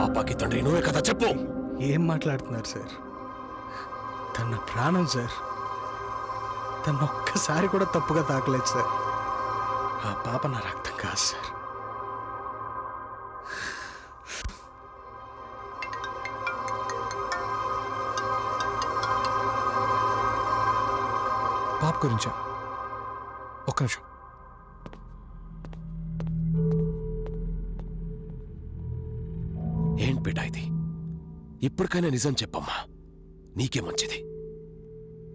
పాపాకి తండ్రి నువ్వే కదా, చెప్పు. ఏం మాట్లాడుతున్నారు సార్? తన ప్రాణం సార్. తను ఒక్కసారి కూడా తప్పుగా తాకలేదు సార్. ఆ పాప నా రక్తం కాదు సార్. పాప గురించా? ఒక్క నిమిషం. ఏంటి బేటా ఇది? ఇప్పటికైనా నిజం చెప్పమ్మా, నీకే మంచిది.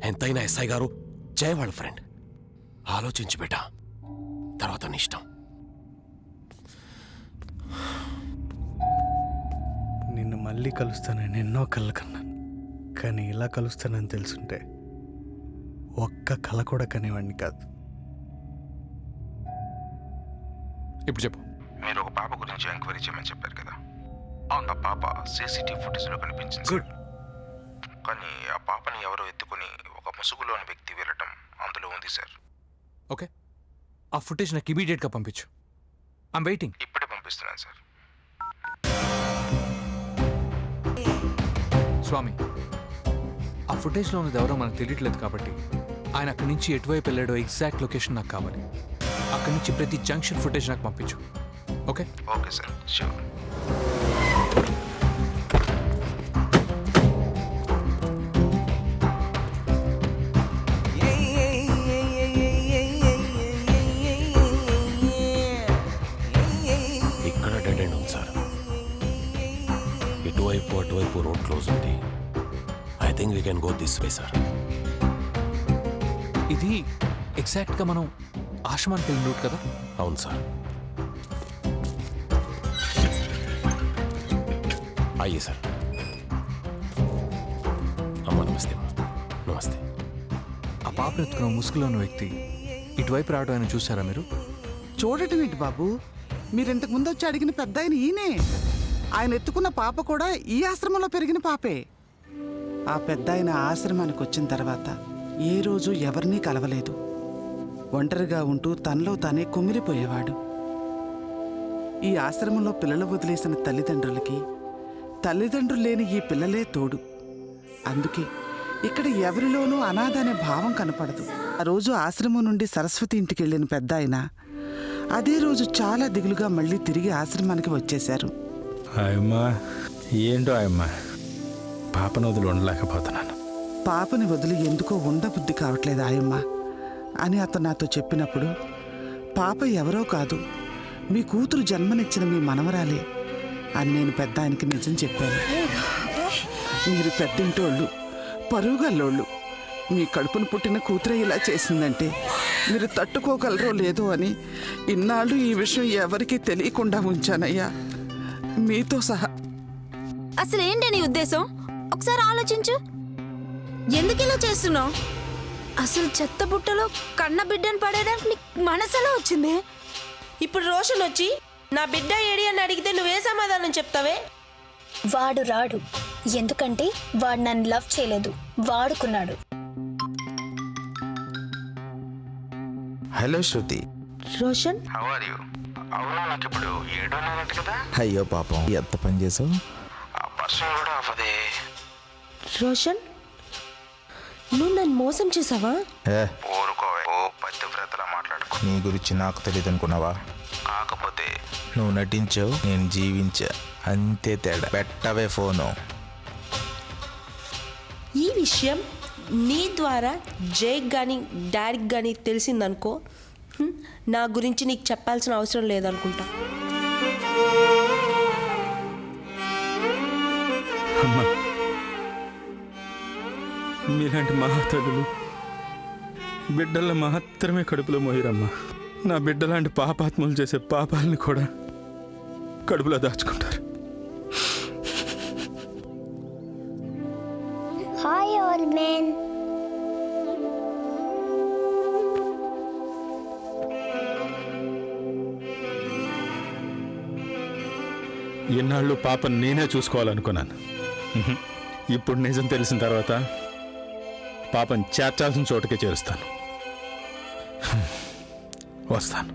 ఎంతైనా ఎస్ఐ గారు జయ వాళ్ళ ఫ్రెండ్. ఆలోచించి బేటా, తర్వాత నీ ఇష్టం. నిన్ను మళ్ళీ కలుస్తానని ఎన్నో కళ్ళు కన్నాను, కానీ ఇలా కలుస్తానని తెలుసుంటే ఒక్క కళ కూడా కనేవాడిని కాదు. ఇప్పుడు చెప్పు. మీరు ఒక పాప గురించి ఎంక్వైరీ చేయమని చెప్పారు కదా. ఆ పాప సీసీటీవీ ఫుటేజ్లో కనిపించింది. గుడ్. కానీ ఆ పాపని ఎవరో ఎత్తుకుని ఒక ముసుగులోని వ్యక్తి వెళ్ళటం అందులో ఉంది సార్. ఓకే, ఆ ఫుటేజ్ నాకు ఇమీడియట్గా పంపించు. I'm waiting. ఇప్పుడే పంపిస్తున్నాను సార్. స్వామి, ఆ ఫుటేజ్లో ఉన్నది ఎవరో మనకు తెలియట్లేదు కాబట్టి ఆయన అక్కడి నుంచి ఎటువైపు వెళ్ళాడో ఎగ్జాక్ట్ లొకేషన్ నాకు కావాలి. అక్కడి నుంచి ప్రతి జంక్షన్ ఫుటేజ్ నాకు పంపించు. ఓకే? Okay sir, sure. ఇక్కడ డెడ్ ఎండ్ ఉంది సార్. ఇటువైపు అటువైపు రోడ్ క్లోజ్ ఉంది. I think we can go this way sir. ఇది ఎగ్జాక్ట్గా మనం ఆశ్రమానికి వెళ్ళిన రూట్ కదా? అవును సార్. అయ్యే సార్. అమ్మ నమస్తే. నమస్తే. ఆ పాపను ఎత్తుకున్న ముసుగులో ఉన్న వ్యక్తి ఇటువైపు రావడం ఆయన చూసారా మీరు? చూడటం ఏంటి బాబు, మీరింతకు ముందు వచ్చి అడిగిన పెద్ద ఆయన ఈయనే. ఆయన ఎత్తుకున్న పాప కూడా ఈ ఆశ్రమంలో పెరిగిన పాపే. ఆ పెద్ద ఆయన ఆశ్రమానికి వచ్చిన తర్వాత ఏ రోజు ఎవరినీ కలవలేదు. ఒంటరిగా ఉంటూ తనలో తానే కుమిలిపోయేవాడు. ఈ ఆశ్రమంలో పిల్లలు వదిలేసిన తల్లిదండ్రులకి తల్లిదండ్రులు లేని ఈ పిల్లలే తోడు. అందుకే ఇక్కడ ఎవరిలోనూ అనాథ అనే భావం కనపడదు. ఆ రోజు ఆశ్రమం నుండి సరస్వతి ఇంటికి వెళ్ళిన పెద్ద ఆయన అదే రోజు చాలా దిగులుగా మళ్ళీ తిరిగి ఆశ్రమానికి వచ్చేశారు. ఆయమ్మా, ఏంటో ఆయమ్మా, పాపను వదిలి ఉండలేకపోతున్నాను. పాపని వదిలి ఎందుకో ఉండబుద్ధి కావట్లేదు ఆయమ్మ అని అతను నాతో చెప్పినప్పుడు, పాప ఎవరో కాదు, మీ కూతురు జన్మనిచ్చిన మీ మనవరాలే అని నేను పెద్ద ఆయనకి నిజం చెప్పాను. మీరు పెద్దింటోళ్ళు, పరువుగల్లోళ్ళు. మీ కడుపును పుట్టిన కూతురే ఇలా చేసిందంటే మీరు తట్టుకోగలరో లేదో అని ఇన్నాళ్ళు ఈ విషయం ఎవరికీ తెలియకుండా ఉంచానయ్యా, మీతో సహా. అసలు ఏంటి నీ ఉద్దేశం? ఒకసారి ఆలోచించు. ఎందుకు ఇలా చేస్తున్నావు? అసలు చెత్త బుట్టలో కన్న బిడ్డను పడేయడానికి నీకు మనసులో వచ్చింది. ఇప్పుడు రోషన్ వచ్చి నా బిడ్డ ఏడి అని అడిగితే నువ్వే సమాధానం చెప్తావే? వాడు రాడు, ఎందుకంటే వాడు నన్ను లవ్ చేయలేదు, వాడుకున్నాడు. Hello Shruti. Roshan, how are you? అవునా, నాకు ఇప్పుడు 7 నెలలంట కదా. అయ్యో పాపం, ఎంత పని చేసావు? ఆ పర్సన్ కూడా అవ్వదే. రోషన్, నువ్వు నన్ను మోసం చేసావా? ఊరుకోవే, ఓ పతివ్రతలా మాట్లాడుకో. నీ గురించి నాకు తెలియదు అనుకున్నావా? కాకపోతే నువ్వు నటించావు, నేను జీవించా, అంతే తేడా. పెట్టవే ఫోను. ఈ విషయం నీ ద్వారా జైక్ కానీ డాడీకి కానీ తెలిసిందనుకో, నా గురించి నీకు చెప్పాల్సిన అవసరం లేదనుకుంటా. అమ్మా, మీలాంటి మహాతల్లులు బిడ్డల మాత్రమే కడుపులో మోయరమ్మా. నా బిడ్డలాంటి పాపాత్మలు చేసే పాపాలని కూడా కడుపులో దాచుకుంటారు. Hi old man. ఎన్నాళ్ళు పాపను నేనే చూసుకోవాలనుకున్నాను. ఇప్పుడు నిజం తెలిసిన తర్వాత పాపను చేర్చాల్సిన చోటుకే చేరుస్తాను. వస్తాను.